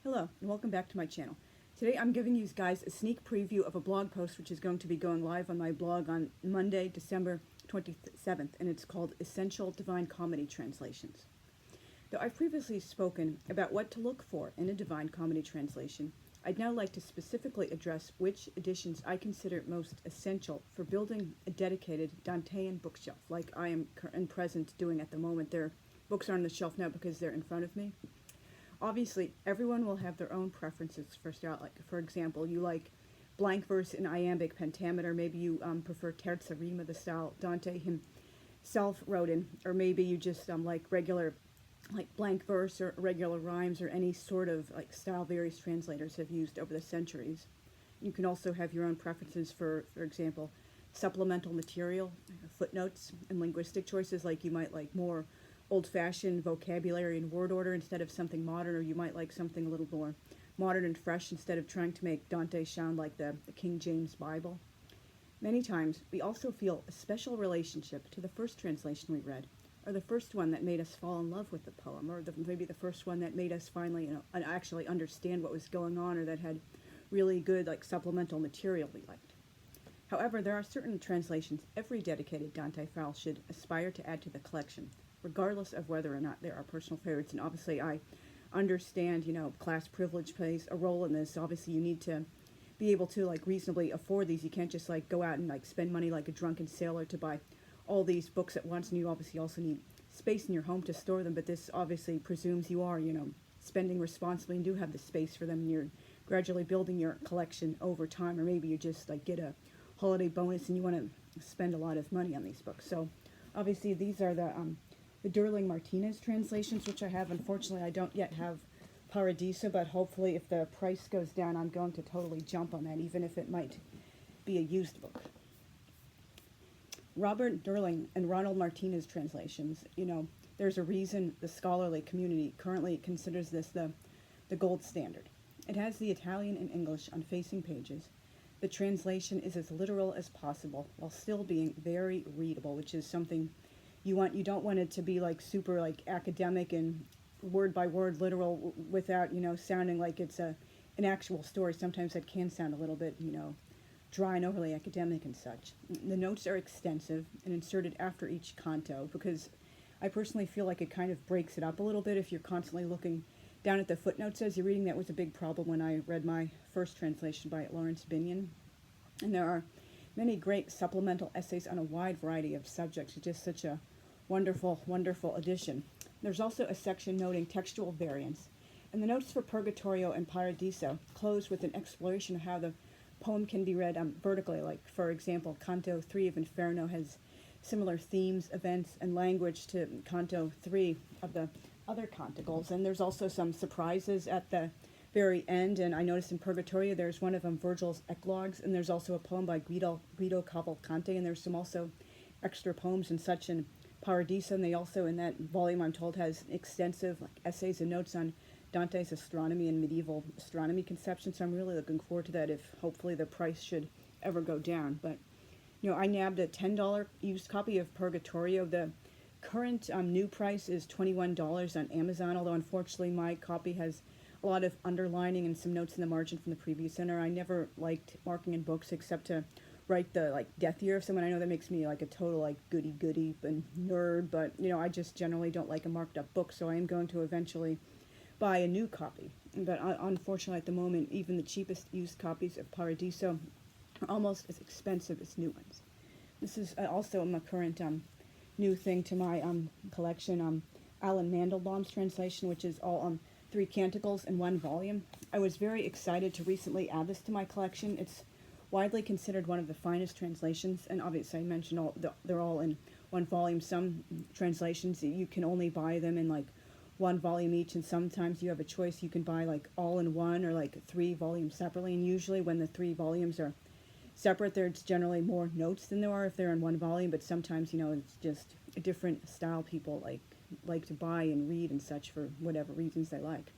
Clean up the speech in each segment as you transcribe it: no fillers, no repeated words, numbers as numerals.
Hello, and welcome back to my channel. Today I'm giving you guys a sneak preview of a blog post which is going to be going live on my blog on Monday, December 27th, and it's called Essential Divine Comedy Translations. Though I've previously spoken about what to look for in a Divine Comedy translation, I'd now like to specifically address which editions I consider most essential for building a dedicated Dantean bookshelf, like I am in present doing at the moment. Their books are on the shelf now because they're in front of me. Obviously, everyone will have their own preferences for style. Like, for example, you like blank verse and iambic pentameter. Maybe you prefer terza rima, the style Dante himself wrote in, or maybe you just like regular, like blank verse or regular rhymes or any sort of like style various translators have used over the centuries. You can also have your own preferences for example, supplemental material, footnotes, and linguistic choices. Like you might like more old-fashioned vocabulary and word order instead of something modern, or you might like something a little more modern and fresh instead of trying to make Dante sound like the King James Bible. Many times, we also feel a special relationship to the first translation we read, or the first one that made us fall in love with the poem, or maybe the first one that made us finally, actually understand what was going on, or that had really good, like, supplemental material we liked. However, there are certain translations every dedicated Dantephile should aspire to add to the collection, regardless of whether or not there are personal favorites. And obviously I understand, class privilege plays a role in this. Obviously you need to be able to like reasonably afford these. You can't just like go out and like spend money like a drunken sailor to buy all these books at once, and you obviously also need space in your home to store them, but this obviously presumes you are, spending responsibly and do have the space for them, and you're gradually building your collection over time, or maybe you just like get a holiday bonus and you want to spend a lot of money on these books. So obviously these are the Durling Martinez translations, which I have. Unfortunately, I don't yet have Paradiso, but hopefully if the price goes down, I'm going to totally jump on that, even if it might be a used book. Robert Durling and Ronald Martinez translations, there's a reason the scholarly community currently considers this the gold standard. It has the Italian and English on facing pages. The translation is as literal as possible while still being very readable, which is something you don't want it to be like super like academic and word by word literal without, sounding like it's an actual story. Sometimes that can sound a little bit, dry and overly academic and such. The notes are extensive and inserted after each canto because I personally feel like it kind of breaks it up a little bit if you're constantly looking down at the footnotes as you're reading. That was a big problem when I read my first translation by Lawrence Binion. And there are many great supplemental essays on a wide variety of subjects. It's just such a wonderful, wonderful addition. There's also a section noting textual variants, and the notes for Purgatorio and Paradiso close with an exploration of how the poem can be read vertically. Like, for example, Canto 3 of Inferno has similar themes, events, and language to Canto 3 of the other canticles, and there's also some surprises at the very end. And I noticed in Purgatorio there's one of them, Virgil's Eclogues, and there's also a poem by Guido Cavalcanti, and there's some also extra poems and such in Paradiso, and they also, in that volume, I'm told, has extensive essays and notes on Dante's astronomy and medieval astronomy conception. So I'm really looking forward to that if hopefully the price should ever go down. But I nabbed a $10 used copy of Purgatorio. The current new price is $21 on Amazon, although unfortunately my copy has a lot of underlining and some notes in the margin from the previous owner. I never liked marking in books except to write the death year of someone. I know that makes me like a total like goody and nerd, but I just generally don't like a marked up book, so I am going to eventually buy a new copy. But unfortunately at the moment, even the cheapest used copies of Paradiso are almost as expensive as new ones. This is also my current new thing to my collection, Alan Mandelbaum's translation, which is all 3 canticles in 1 volume. I was very excited to recently add this to my collection. It's widely considered one of the finest translations, and obviously I mentioned they're all in 1 volume. Some translations you can only buy them in like 1 volume each, and sometimes you have a choice. You can buy like all in one or like 3 volumes separately, and usually when the 3 volumes are separate, there's generally more notes than there are if they're in 1 volume, but sometimes it's just a different style people like to buy and read and such for whatever reasons they like.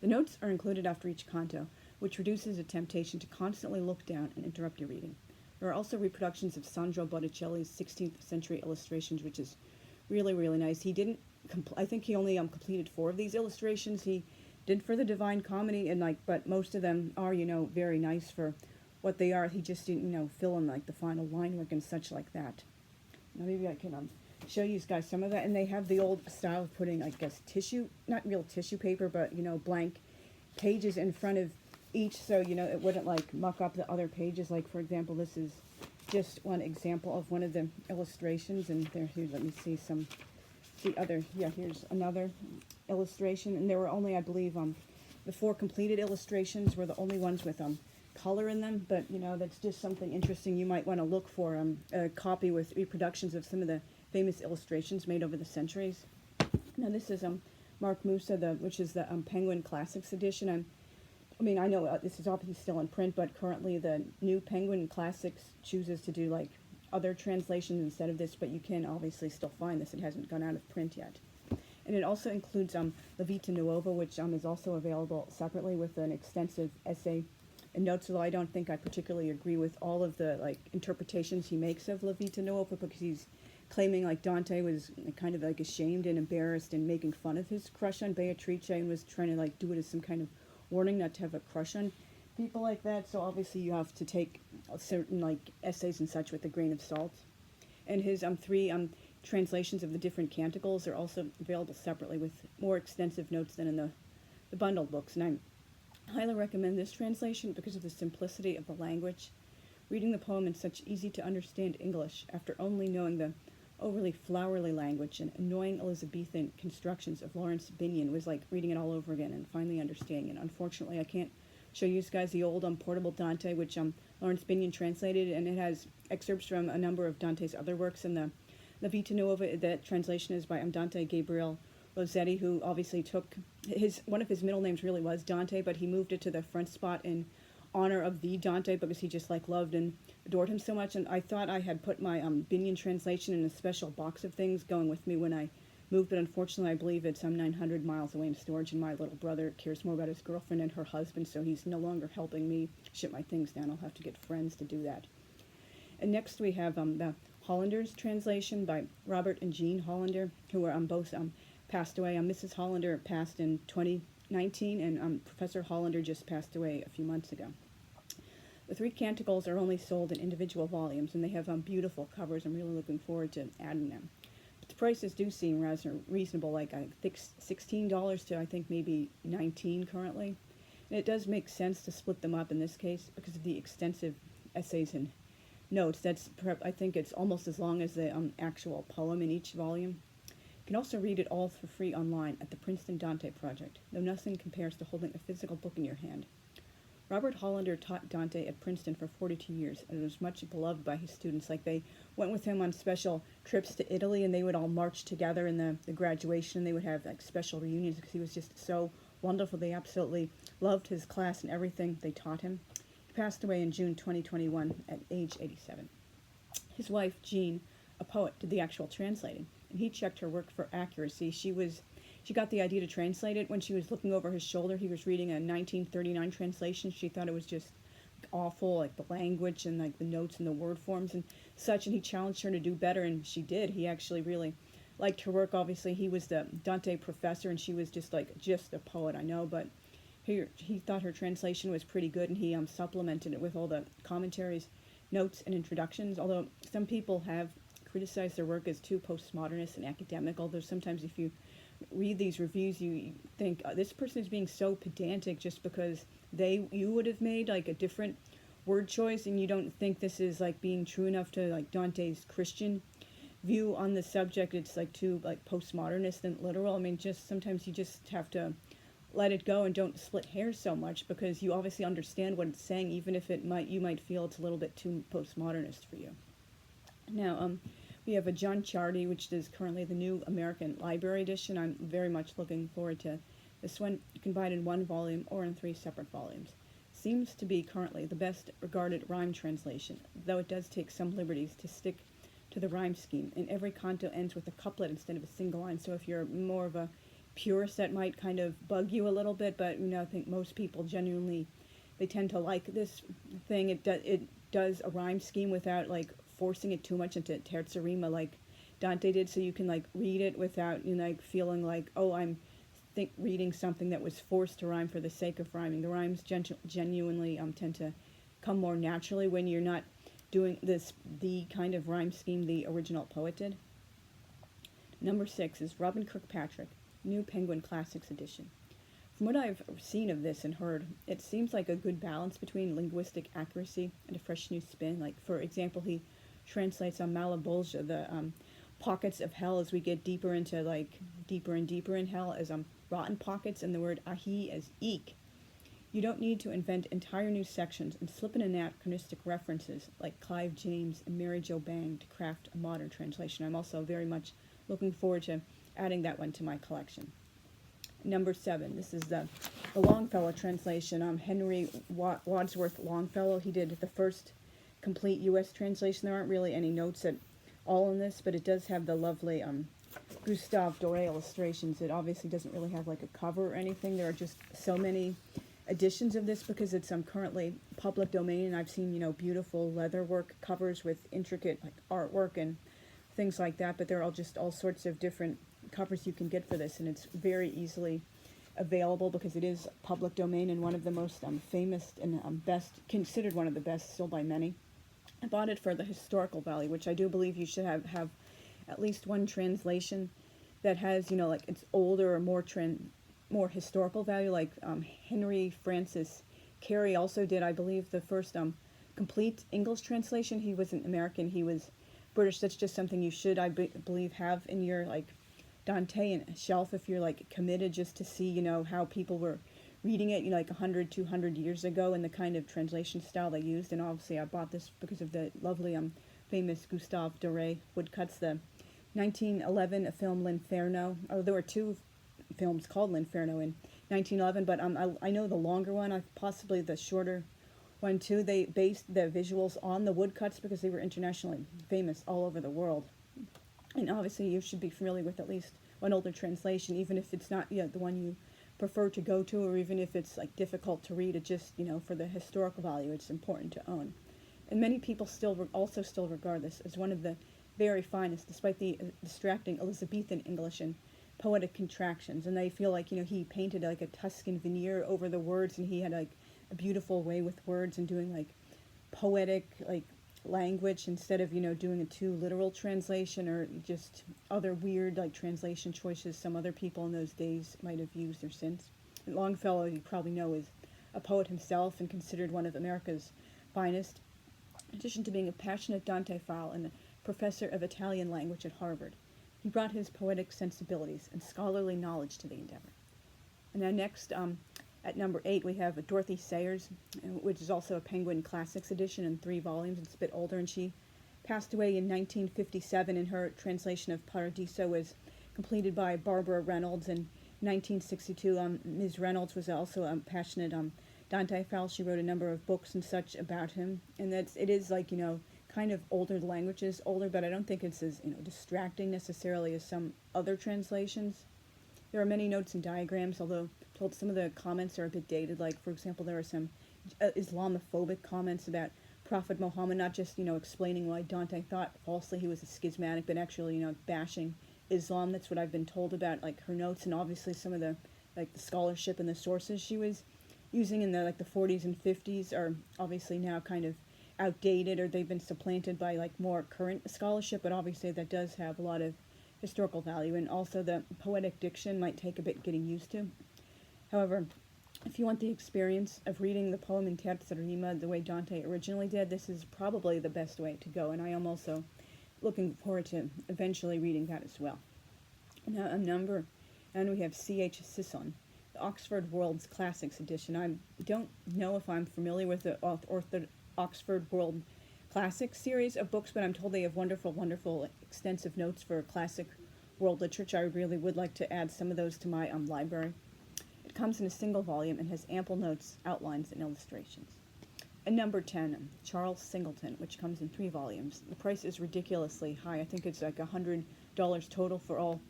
The notes are included after each canto, which reduces the temptation to constantly look down and interrupt your reading. There are also reproductions of Sandro Botticelli's 16th century illustrations, which is really, really nice. He didn't, I think he only completed 4 of these illustrations. He did for the Divine Comedy, and like, but most of them are, very nice for what they are. He just didn't, fill in like the final line work and such like that. Now maybe I can show you guys some of that. And they have the old style of putting, I guess, tissue, not real tissue paper, but blank pages in front of each, so it wouldn't like muck up the other pages. Like for example, this is just one example of one of the illustrations, and here, let me see here's another illustration, and there were only, I believe, the 4 completed illustrations were the only ones with color in them, but that's just something interesting you might want to look for, a copy with reproductions of some of the famous illustrations made over the centuries. Now this is Mark Musa, which is the Penguin Classics edition. I know this is obviously still in print, but currently the new Penguin Classics chooses to do like other translations instead of this, but you can obviously still find this. It hasn't gone out of print yet. And it also includes La Vita Nuova, which is also available separately with an extensive essay and notes, although I don't think I particularly agree with all of the like interpretations he makes of La Vita Nuova, because he's claiming like Dante was kind of like ashamed and embarrassed and making fun of his crush on Beatrice, and was trying to like do it as some kind of warning not to have a crush on people like that. So obviously you have to take certain like essays and such with a grain of salt. And his 3 translations of the different canticles are also available separately with more extensive notes than in the bundled books. And I highly recommend this translation because of the simplicity of the language. Reading the poem in such easy to understand English after only knowing the overly flowery language and annoying Elizabethan constructions of Lawrence Binyon was like reading it all over again and finally understanding it. Unfortunately, I can't show you guys the old portable Dante, which Lawrence Binyon translated, and it has excerpts from a number of Dante's other works. And the La Vita Nuova, that translation is by Dante Gabriel Rossetti, who obviously took one of his middle names really was Dante, but he moved it to the front spot in honor of the Dante because he just like loved and adored him so much. And I thought I had put my Binyon translation in a special box of things going with me when I moved, but unfortunately I believe it's 900 miles away in storage, and my little brother cares more about his girlfriend and her husband, so he's no longer helping me ship my things down. I'll have to get friends to do that. And next we have the Hollander's translation by Robert and Jean Hollander, who are both passed away. Mrs. Hollander passed in 2019, and Professor Hollander just passed away a few months ago. The 3 canticles are only sold in individual volumes, and they have beautiful covers. I'm really looking forward to adding them. But the prices do seem rather reasonable, like I think $16 to I think maybe $19 currently. And it does make sense to split them up in this case because of the extensive essays and notes. I think it's almost as long as the actual poem in each volume. You can also read it all for free online at the Princeton Dante Project, though nothing compares to holding a physical book in your hand. Robert Hollander taught Dante at Princeton for 42 years and was much beloved by his students. Like, they went with him on special trips to Italy, and they would all march together in the graduation. They would have like special reunions because he was just so wonderful. They absolutely loved his class and everything they taught him. He passed away in June 2021 at age 87. His wife, Jean, a poet, did the actual translating, and he checked her work for accuracy. She got the idea to translate it when she was looking over his shoulder. He was reading a 1939 translation. She thought it was just awful, like the language and like the notes and the word forms and such, and he challenged her to do better, and she did. He actually really liked her work. Obviously, he was the Dante professor, and she was just a poet, I know, but he thought her translation was pretty good, and he supplemented it with all the commentaries, notes, and introductions, although some people have criticized their work as too postmodernist and academic, although sometimes if you read these reviews, you think this person is being so pedantic just because you would have made like a different word choice, and you don't think this is like being true enough to like Dante's Christian view on the subject. It's like too like postmodernist and literal. I mean, just sometimes you just have to let it go and don't split hairs so much, because you obviously understand what it's saying, even if you might feel it's a little bit too postmodernist for you. Now, we have a John Ciardi, which is currently the New American Library edition. I'm very much looking forward to this one. You can buy it in 1 volume or in 3 separate volumes. Seems to be currently the best regarded rhyme translation, though it does take some liberties to stick to the rhyme scheme, and every canto ends with a couplet instead of a single line. So if you're more of a purist, that might kind of bug you a little bit, but I think most people genuinely, they tend to like this thing. It does a rhyme scheme without like forcing it too much into terzerima like Dante did, so you can like read it without like feeling like, oh, I'm think reading something that was forced to rhyme for the sake of rhyming. The rhymes genuinely tend to come more naturally when you're not doing the kind of rhyme scheme the original poet did. Number 6 is Robin Kirkpatrick, New Penguin Classics Edition. From what I've seen of this and heard, it seems like a good balance between linguistic accuracy and a fresh new spin. Like, for example, he translates on Malabolja, the pockets of hell, as we get deeper into, like, deeper and deeper in hell, as rotten pockets, and the word ahi as eek. You don't need to invent entire new sections and slip in anachronistic references like Clive James and Mary Jo Bang to craft a modern translation. I'm also very much looking forward to adding that one to my collection. Number 7, this is the Longfellow translation. Henry Wadsworth Longfellow, he did the first complete U.S. translation. There aren't really any notes at all in this, but it does have the lovely Gustave Doré illustrations. It obviously doesn't really have like a cover or anything. There are just so many editions of this because it's currently public domain, and I've seen, beautiful leatherwork covers with intricate like artwork and things like that, but there are all sorts of different covers you can get for this, and it's very easily available because it is public domain and one of the most famous and best, considered one of the best still by many. I bought it for the historical value, which I do believe you should have at least one translation that has, like it's older or more historical value, like Henry Francis Carey also did, I believe, the first complete English translation. He wasn't American, he was British. That's just something you should, I believe, have in your like Dantean shelf if you're like committed just to see, how people were reading it, like 100, 200 years ago and the kind of translation style they used. And obviously I bought this because of the lovely famous Gustave Doré woodcuts. The 1911 film L'Inferno, there were 2 films called L'Inferno in 1911, but I know the longer one, possibly the shorter one too. They based the visuals on the woodcuts because they were internationally famous all over the world. And obviously you should be familiar with at least one older translation, even if it's not the one you prefer to go to, or even if it's like difficult to read. It just, for the historical value, it's important to own. And many people still regard this as one of the very finest, despite the distracting Elizabethan English and poetic contractions. And they feel like, he painted like a Tuscan veneer over the words, and he had like a beautiful way with words and doing like poetic like language instead of, doing a too literal translation or just other weird like translation choices some other people in those days might have used or since. And Longfellow, you probably know, is a poet himself and considered one of America's finest, in addition to being a passionate Dantephile and a professor of Italian language at Harvard. He brought his poetic sensibilities and scholarly knowledge to the endeavor. And now next, at number 8, we have Dorothy Sayers, which is also a Penguin Classics edition in 3 volumes. It's a bit older, and she passed away in 1957, and her translation of Paradiso was completed by Barbara Reynolds in 1962. Ms. Reynolds was also a passionate Dantephile. She wrote a number of books and such about him, and it is like, kind of older. The language is older, but I don't think it's as, distracting necessarily as some other translations. There are many notes and diagrams, although told some of the comments are a bit dated. Like, for example, there are some Islamophobic comments about Prophet Muhammad, not just, explaining why Dante thought falsely he was a schismatic, but actually, bashing Islam. That's what I've been told about, like, her notes, and obviously some of the, like, the scholarship and the sources she was using in the 40s and 50s are obviously now kind of outdated, or they've been supplanted by, like, more current scholarship, but obviously that does have a lot of historical value, and also the poetic diction might take a bit getting used to. However, if you want the experience of reading the poem in terza rima the way Dante originally did, this is probably the best way to go, and I am also looking forward to eventually reading that as well. Now, and we have C.H. Sisson, the Oxford World's Classics edition. I don't know if I'm familiar with the Oxford World Classics series of books, but I'm told they have wonderful, wonderful extensive notes for classic world literature. I really would like to add some of those to my library. It comes in a single volume and has ample notes, outlines, and illustrations. And number 10, Charles Singleton, which comes in 3 volumes. The price is ridiculously high. I think it's like $100 total for all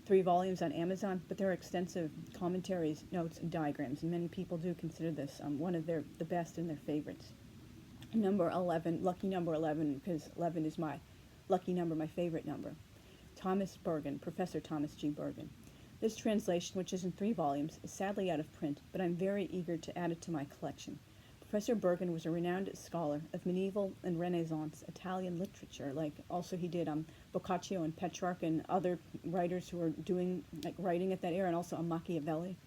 3 volumes on Amazon, but there are extensive commentaries, notes, and diagrams, and many people do consider this one of the best and their favorites. Number 11, lucky number 11, because 11 is my lucky number, my favorite number. Thomas Bergen, Professor Thomas G. Bergen. This translation, which is in 3 volumes, is sadly out of print, but I'm very eager to add it to my collection. Professor Bergen was a renowned scholar of medieval and Renaissance Italian literature, like also he did Boccaccio and Petrarch and other writers who were doing writing at that era, and also Machiavelli,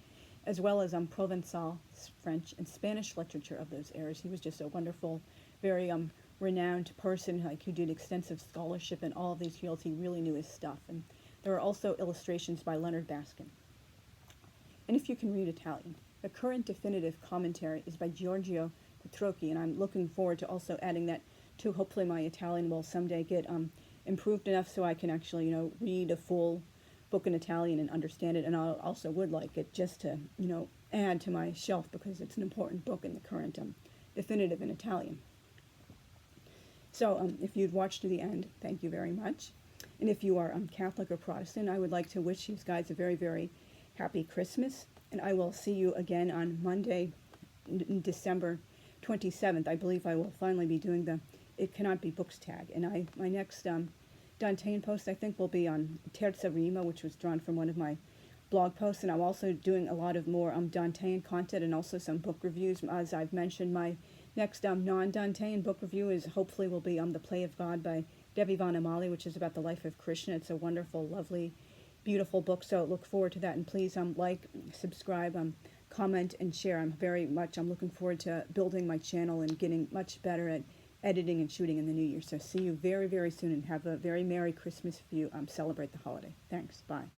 as well as Provençal, French, and Spanish literature of those eras. He was just a wonderful, very renowned person who did extensive scholarship in all of these fields. He really knew his stuff. And there are also illustrations by Leonard Baskin. And if you can read Italian, the current definitive commentary is by Giorgio Petrocchi, and I'm looking forward to also adding that to. Hopefully my Italian will someday get improved enough so I can actually, read a full book in Italian and understand it. And I also would like it just to, add to my shelf, because it's an important book in the current definitive in Italian. So if you've watched to the end, thank you very much. And if you are Catholic or Protestant, I would like to wish you guys a very, very happy Christmas. And I will see you again on Monday, December 27th. I believe I will finally be doing the It Cannot Be Books tag. And my next Dantean post, I think, will be on Terza Rima, which was drawn from one of my blog posts. And I'm also doing a lot of more Dantean content and also some book reviews. As I've mentioned, my next non-Dantean book review hopefully will be The Play of God by Devi Vanamali, which is about the life of Krishna. It's a wonderful, lovely, beautiful book, so look forward to that. And please like, subscribe, comment, and share. I'm looking forward to building my channel and getting much better at editing and shooting in the new year. So see you very, very soon, and have a very Merry Christmas if you celebrate the holiday. Thanks. Bye.